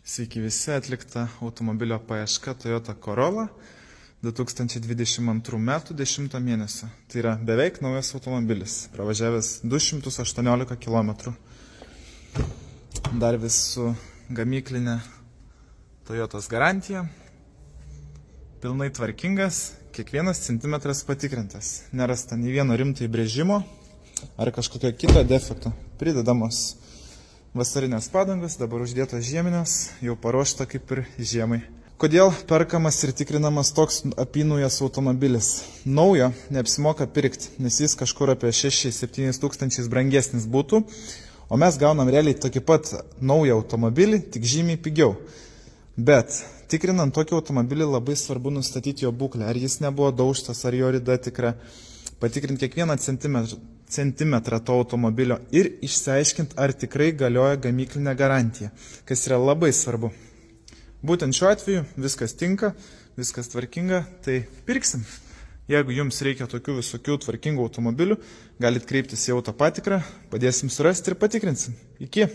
Sveiki visi, atlikta automobilio paieška Toyota Corolla 2022 metų 10 mėnesio. Tai yra beveik naujas automobilis, pravažiavęs 218 km. Dar vis su gamyklinė Toyotos garantija. Pilnai tvarkingas, kiekvienas centimetras patikrintas. Nerasta nei vieno rimto įbrėžimo ar kažkokio kito defekto. Pridedamos vasarinės padangos, dabar uždėtos žieminės, jau paruošta kaip ir žiemai. Kodėl perkamas ir tikrinamas toks apynaujas automobilis? Naujo neapsimoka pirkti, nes jis kažkur apie 6-7 tūkstančiais brangesnis būtų, o mes gaunam realiai tokį pat naują automobilį, tik žymiai pigiau. Bet tikrinant tokį automobilį labai svarbu nustatyti jo būklę, ar jis nebuvo daužtas, ar jo rida tikra, patikrinti kiekvieną centimetrą to automobilio ir išsiaiškinti, ar tikrai galioja gamyklinė garantija, kas yra labai svarbu. Būtent šiuo atveju viskas tinka, viskas tvarkinga, tai pirksim. Jeigu jums reikia tokių visokių tvarkingų automobilių, galit kreiptis į autopatikrą, padėsim surasti ir patikrinsim. Iki.